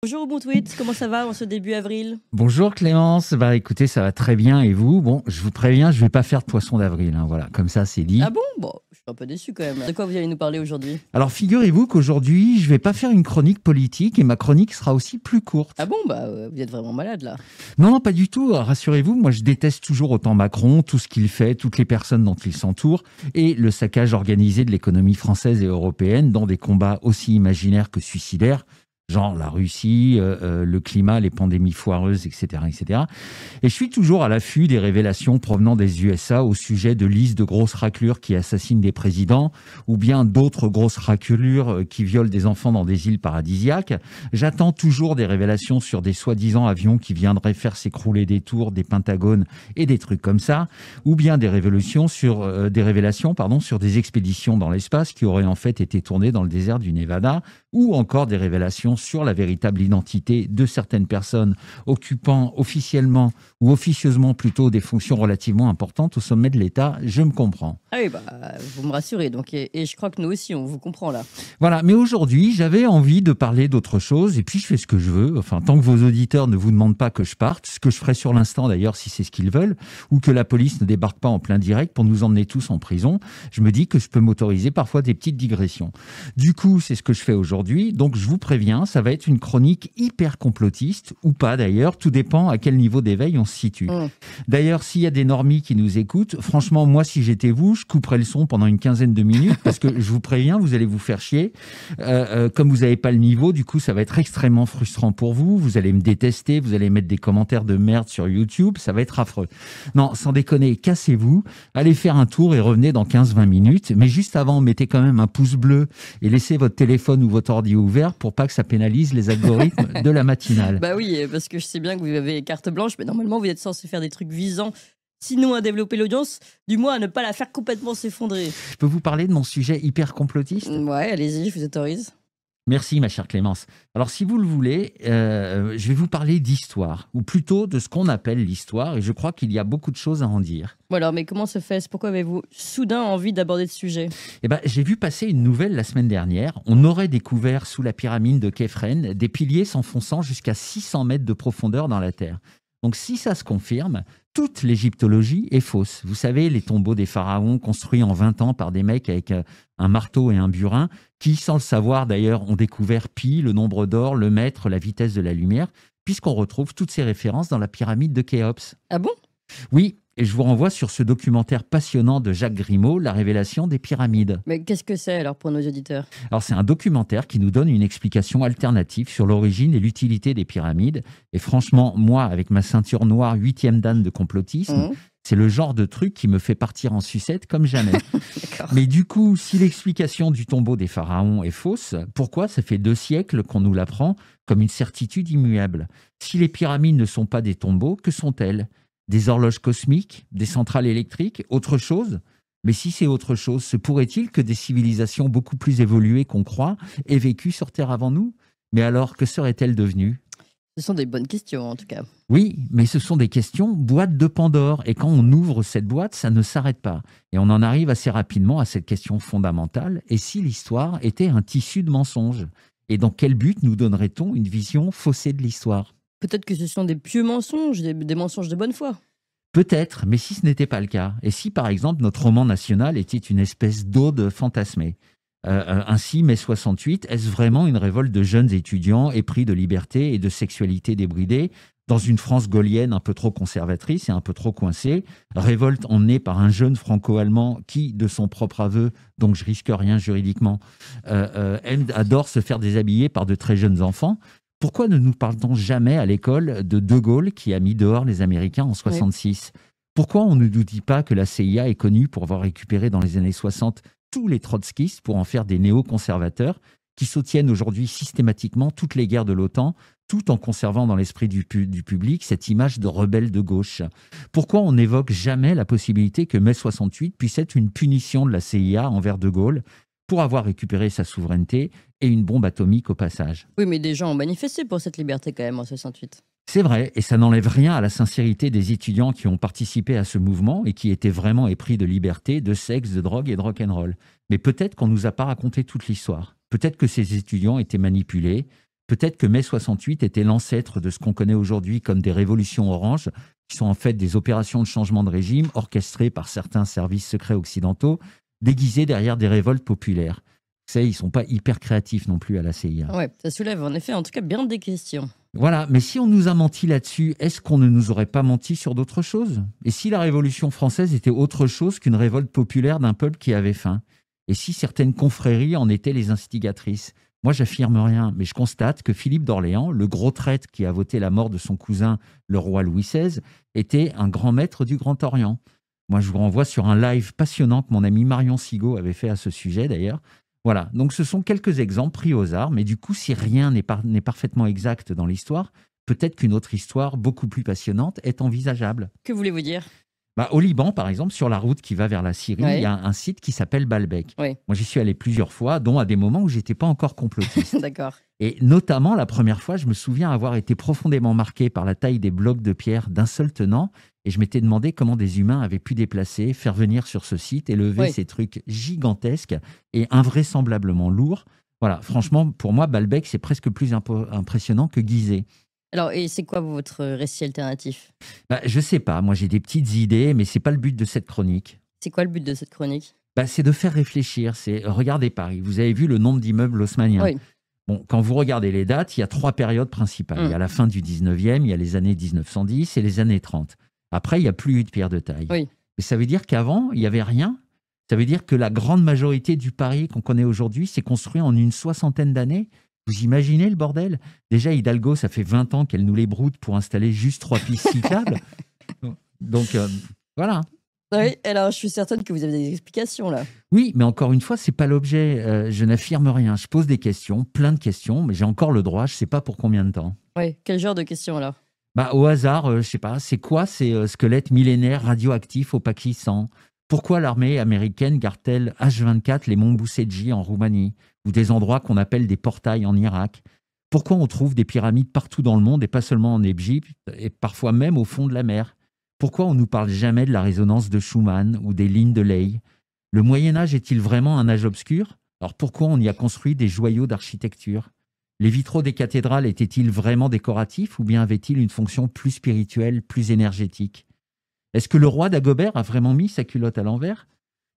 Bonjour Bon Tweet, comment ça va en ce début avril? Bonjour Clémence, bah écoutez, ça va très bien et vous? Bon, je vous préviens, je vais pas faire de poisson d'avril, hein, voilà, comme ça c'est dit. Ah bon? Bon, je suis un peu déçu quand même. De quoi vous allez nous parler aujourd'hui? Alors figurez-vous qu'aujourd'hui, je vais pas faire une chronique politique et ma chronique sera aussi plus Ah courte. bon? Vous êtes vraiment malade là. Non, non, pas du tout, rassurez-vous, moi je déteste toujours autant Macron, tout ce qu'il fait, toutes les personnes dont il s'entoure et le saccage organisé de l'économie française et européenne dans des combats aussi imaginaires que suicidaires. Genre la Russie, le climat, les pandémies foireuses, etc., etc. Et je suis toujours à l'affût des révélations provenant des USA au sujet de listes de grosses raclures qui assassinent des présidents ou bien d'autres grosses raclures qui violent des enfants dans des îles paradisiaques. J'attends toujours des révélations sur des soi-disant avions qui viendraient faire s'écrouler des tours, des pentagones et des trucs comme ça, ou bien des révélations sur des expéditions dans l'espace qui auraient en fait été tournées dans le désert du Nevada, ou encore des révélations sur la véritable identité de certaines personnes occupant officiellement ou officieusement plutôt des fonctions relativement importantes au sommet de l'État. Je me comprends. Ah oui, vous me rassurez donc, et je crois que nous aussi on vous comprend là. Voilà, mais aujourd'hui, j'avais envie de parler d'autre chose, et puis je fais ce que je veux. Enfin, tant que vos auditeurs ne vous demandent pas que je parte, ce que je ferai sur l'instant d'ailleurs si c'est ce qu'ils veulent, ou que la police ne débarque pas en plein direct pour nous emmener tous en prison, je me dis que je peux m'autoriser parfois des petites digressions. Du coup, c'est ce que je fais aujourd'hui, donc je vous préviens, ça va être une chronique hyper complotiste, ou pas d'ailleurs, tout dépend à quel niveau d'éveil on se situe. Mmh. D'ailleurs, s'il y a des normies qui nous écoutent, franchement, moi, si j'étais vous, je couperais le son pendant une quinzaine de minutes parce que je vous préviens, vous allez vous faire chier. Comme vous n'avez pas le niveau, du coup, ça va être extrêmement frustrant pour vous. Vous allez me détester, vous allez mettre des commentaires de merde sur YouTube, ça va être affreux. Non, sans déconner, cassez-vous, allez faire un tour et revenez dans 15-20 minutes. Mais juste avant, mettez quand même un pouce bleu et laissez votre téléphone ou votre ordi ouvert pour pas que ça pénalise les algorithmes de la matinale. Bah oui, parce que je sais bien que vous avez carte blanche, mais normalement vous êtes censé faire des trucs visant, sinon à développer l'audience, du moins à ne pas la faire complètement s'effondrer. Je peux vous parler de mon sujet hyper complotiste? Ouais, allez-y, je vous autorise. Merci, ma chère Clémence. Alors, si vous le voulez, je vais vous parler d'histoire, ou plutôt de ce qu'on appelle l'histoire, et je crois qu'il y a beaucoup de choses à en dire. Bon alors, mais comment se fait-ce? Pourquoi avez-vous soudain envie d'aborder ce sujet? Eh ben, j'ai vu passer une nouvelle la semaine dernière. On aurait découvert sous la pyramide de Képhren des piliers s'enfonçant jusqu'à 600 mètres de profondeur dans la terre. Donc, si ça se confirme, toute l'égyptologie est fausse. Vous savez, les tombeaux des pharaons construits en 20 ans par des mecs avec un marteau et un burin, qui, sans le savoir d'ailleurs, ont découvert pi, le nombre d'or, le mètre, la vitesse de la lumière, puisqu'on retrouve toutes ces références dans la pyramide de Khéops. Ah bon? Oui, et je vous renvoie sur ce documentaire passionnant de Jacques Grimaud, La révélation des pyramides. Mais qu'est-ce que c'est alors pour nos auditeurs? Alors, c'est un documentaire qui nous donne une explication alternative sur l'origine et l'utilité des pyramides. Et franchement, moi, avec ma ceinture noire 8e dan de complotisme, Mmh. c'est le genre de truc qui me fait partir en sucette comme jamais. D'accord. Mais du coup, si l'explication du tombeau des pharaons est fausse, pourquoi ça fait 2 siècles qu'on nous l'apprend comme une certitude immuable? Si les pyramides ne sont pas des tombeaux, que sont-elles? Des horloges cosmiques? Des centrales électriques? Autre chose? Mais si c'est autre chose, se pourrait-il que des civilisations beaucoup plus évoluées qu'on croit aient vécu sur Terre avant nous? Mais alors, que seraient-elles devenues? Ce sont des bonnes questions en tout cas. Oui, mais ce sont des questions boîte de Pandore. Et quand on ouvre cette boîte, ça ne s'arrête pas. Et on en arrive assez rapidement à cette question fondamentale. Et si l'histoire était un tissu de mensonges? Et dans quel but nous donnerait-on une vision faussée de l'histoire? Peut-être que ce sont des pieux mensonges, des mensonges de bonne foi. Peut-être, mais si ce n'était pas le cas, et si par exemple notre roman national était une espèce d'ode fantasmée, ainsi mai 68, est-ce vraiment une révolte de jeunes étudiants épris de liberté et de sexualité débridée dans une France gaulienne un peu trop conservatrice et un peu trop coincée, révolte emmenée par un jeune franco-allemand qui, de son propre aveu, donc je risque rien juridiquement, adore se faire déshabiller par de très jeunes enfants? Pourquoi ne nous parle-t-on jamais à l'école de Gaulle qui a mis dehors les Américains en 66? Pourquoi on ne nous dit pas que la CIA est connue pour avoir récupéré dans les années 60 tous les trotskistes pour en faire des néoconservateurs qui soutiennent aujourd'hui systématiquement toutes les guerres de l'OTAN, tout en conservant dans l'esprit du public cette image de rebelle de gauche? Pourquoi on n'évoque jamais la possibilité que mai 68 puisse être une punition de la CIA envers de Gaulle pour avoir récupéré sa souveraineté et une bombe atomique au passage? Oui, mais des gens ont manifesté pour cette liberté quand même en 68. C'est vrai, et ça n'enlève rien à la sincérité des étudiants qui ont participé à ce mouvement et qui étaient vraiment épris de liberté, de sexe, de drogue et de rock'n'roll. Mais peut-être qu'on ne nous a pas raconté toute l'histoire. Peut-être que ces étudiants étaient manipulés, Peut-être que mai 68 était l'ancêtre de ce qu'on connaît aujourd'hui comme des révolutions oranges, qui sont en fait des opérations de changement de régime orchestrées par certains services secrets occidentaux, déguisées derrière des révoltes populaires. Vous savez, ils ne sont pas hyper créatifs non plus à la CIA. Ouais, ça soulève en effet, en tout cas, bien des questions. Voilà, mais si on nous a menti là-dessus, est-ce qu'on ne nous aurait pas menti sur d'autres choses? Et si la Révolution française était autre chose qu'une révolte populaire d'un peuple qui avait faim? Et si certaines confréries en étaient les instigatrices? Moi, j'affirme rien, mais je constate que Philippe d'Orléans, le gros traître qui a voté la mort de son cousin, le roi Louis XVI, était un grand maître du Grand Orient. Moi, je vous renvoie sur un live passionnant que mon ami Marion Sigaud avait fait à ce sujet, d'ailleurs. Voilà, donc ce sont quelques exemples pris au hasard, mais du coup, si rien n'est parfaitement exact dans l'histoire, peut-être qu'une autre histoire beaucoup plus passionnante est envisageable. Que voulez-vous dire? Au Liban, par exemple, sur la route qui va vers la Syrie, Ouais. il y a un site qui s'appelle Baalbek. Oui, Moi, j'y suis allé plusieurs fois, dont à des moments où j'étais pas encore complotiste. d'accord. Et notamment, la première fois, je me souviens avoir été profondément marqué par la taille des blocs de pierre d'un seul tenant. Et je m'étais demandé comment des humains avaient pu déplacer, faire venir sur ce site et lever Oui. ces trucs gigantesques et invraisemblablement lourds. Voilà, franchement, pour moi, Baalbek, c'est presque plus impressionnant que Gizeh. Alors, et c'est quoi votre récit alternatif? Je sais pas, moi j'ai des petites idées, mais c'est pas le but de cette chronique. C'est quoi le but de cette chronique? C'est de faire réfléchir. Regardez Paris, vous avez vu le nombre d'immeubles haussmanniens. Oui, Bon, quand vous regardez les dates, il y a 3 périodes principales. Il y a la fin du 19e, il y a les années 1910 et les années 30. Après, il n'y a plus eu de pierre de taille. oui. Mais ça veut dire qu'avant, il n'y avait rien. Ça veut dire que la grande majorité du Paris qu'on connaît aujourd'hui s'est construit en une 60aine d'années. Vous imaginez le bordel? Déjà, Hidalgo, ça fait 20 ans qu'elle nous les broute pour installer juste 3 pistes cyclables. Donc, voilà. Oui, alors je suis certaine que vous avez des explications là. Oui, mais encore une fois, c'est pas l'objet. Je n'affirme rien. Je pose des questions, plein de questions, mais j'ai encore le droit. Je sais pas pour combien de temps. Oui, quel genre de questions alors? Au hasard, je sais pas. C'est quoi ces squelettes millénaires radioactifs au Pakistan? Pourquoi l'armée américaine garde-t-elle H24 les monts Boussedji en Roumanie ou des endroits qu'on appelle des portails en Irak? Pourquoi on trouve des pyramides partout dans le monde et pas seulement en Égypte et parfois même au fond de la mer? Pourquoi on ne nous parle jamais de la résonance de Schumann ou des lignes de Ley? Le Moyen-Âge est-il vraiment un âge obscur? Alors pourquoi on y a construit des joyaux d'architecture? Les vitraux des cathédrales étaient-ils vraiment décoratifs ou bien avaient-ils une fonction plus spirituelle, plus énergétique? Est-ce que le roi d'Agobert a vraiment mis sa culotte à l'envers?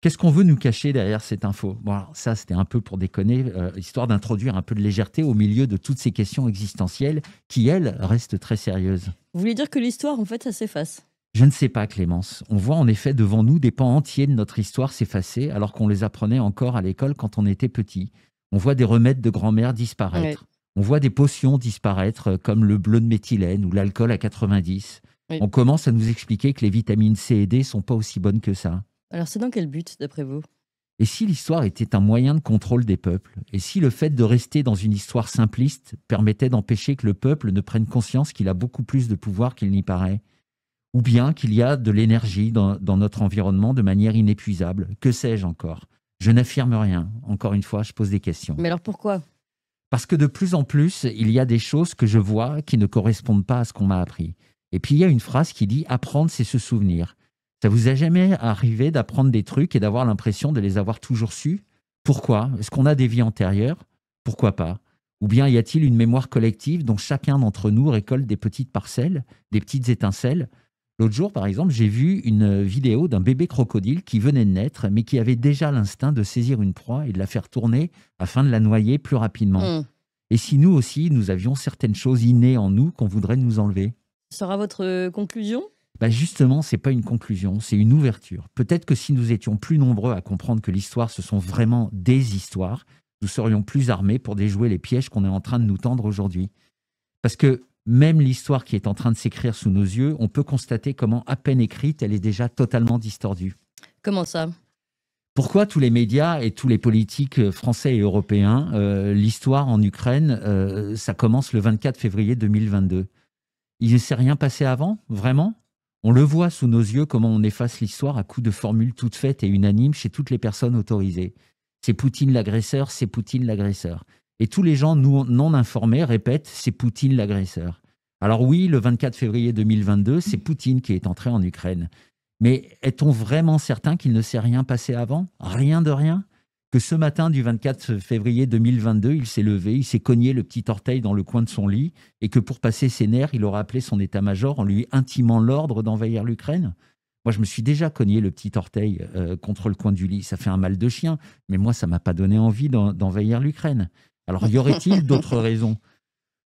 Qu'est-ce qu'on veut nous cacher derrière cette info? Bon, alors ça, c'était un peu pour déconner, histoire d'introduire un peu de légèreté au milieu de toutes ces questions existentielles qui, elles, restent très sérieuses. Vous voulez dire que l'histoire, en fait, ça s'efface? Je ne sais pas, Clémence. On voit en effet devant nous des pans entiers de notre histoire s'effacer alors qu'on les apprenait encore à l'école quand on était petit. On voit des remèdes de grand-mère disparaître. Ouais. On voit des potions disparaître comme le bleu de méthylène ou l'alcool à 90. Oui. On commence à nous expliquer que les vitamines C et D sont pas aussi bonnes que ça. Alors c'est dans quel but, d'après vous? Et si l'histoire était un moyen de contrôle des peuples? Et si le fait de rester dans une histoire simpliste permettait d'empêcher que le peuple ne prenne conscience qu'il a beaucoup plus de pouvoir qu'il n'y paraît? Ou bien qu'il y a de l'énergie dans notre environnement de manière inépuisable? Que sais-je encore? Je n'affirme rien. Encore une fois, je pose des questions. Mais alors pourquoi? Parce que de plus en plus, il y a des choses que je vois qui ne correspondent pas à ce qu'on m'a appris. Et puis il y a une phrase qui dit « apprendre, c'est se souvenir ». Ça vous est jamais arrivé d'apprendre des trucs et d'avoir l'impression de les avoir toujours su? Pourquoi? Est-ce qu'on a des vies antérieures? Pourquoi pas? Ou bien y a-t-il une mémoire collective dont chacun d'entre nous récolte des petites parcelles, des petites étincelles? L'autre jour, par exemple, j'ai vu une vidéo d'un bébé crocodile qui venait de naître, mais qui avait déjà l'instinct de saisir une proie et de la faire tourner afin de la noyer plus rapidement. Et si nous aussi, nous avions certaines choses innées en nous qu'on voudrait nous enlever? Ce sera votre conclusion? Justement, ce n'est pas une conclusion, c'est une ouverture. Peut-être que si nous étions plus nombreux à comprendre que l'histoire, ce sont vraiment des histoires, nous serions plus armés pour déjouer les pièges qu'on est en train de nous tendre aujourd'hui. Parce que même l'histoire qui est en train de s'écrire sous nos yeux, on peut constater comment, à peine écrite, elle est déjà totalement distordue. Comment ça? Pourquoi tous les médias et tous les politiques français et européens, l'histoire en Ukraine, ça commence le 24 février 2022? Il ne s'est rien passé avant, vraiment? On le voit sous nos yeux comment on efface l'histoire à coups de formules toutes faites et unanimes chez toutes les personnes autorisées. C'est Poutine l'agresseur, c'est Poutine l'agresseur. Et tous les gens non informés répètent « c'est Poutine l'agresseur ». Alors oui, le 24 février 2022, c'est Poutine qui est entré en Ukraine. Mais est-on vraiment certain qu'il ne s'est rien passé avant? Rien de rien? que ce matin du 24 février 2022, il s'est levé, il s'est cogné le petit orteil dans le coin de son lit et que pour passer ses nerfs, il aura appelé son état-major en lui intimant l'ordre d'envahir l'Ukraine? Moi, je me suis déjà cogné le petit orteil contre le coin du lit. Ça fait un mal de chien, mais moi, ça m'a pas donné envie d'envahir l'Ukraine. Alors, y aurait-il d'autres raisons?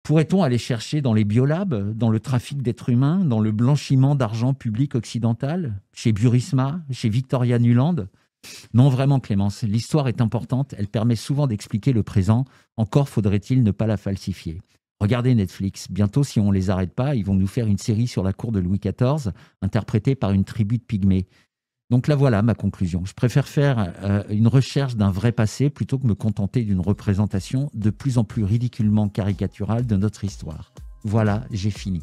Pourrait-on aller chercher dans les biolabs, dans le trafic d'êtres humains, dans le blanchiment d'argent public occidental, chez Burisma, chez Victoria Nuland? Non, vraiment, Clémence, l'histoire est importante, elle permet souvent d'expliquer le présent, encore faudrait-il ne pas la falsifier. Regardez Netflix, bientôt, si on ne les arrête pas, ils vont nous faire une série sur la cour de Louis XIV, interprétée par une tribu de pygmées. Donc là, voilà ma conclusion. Je préfère faire une recherche d'un vrai passé plutôt que me contenter d'une représentation de plus en plus ridiculement caricaturale de notre histoire. Voilà, j'ai fini.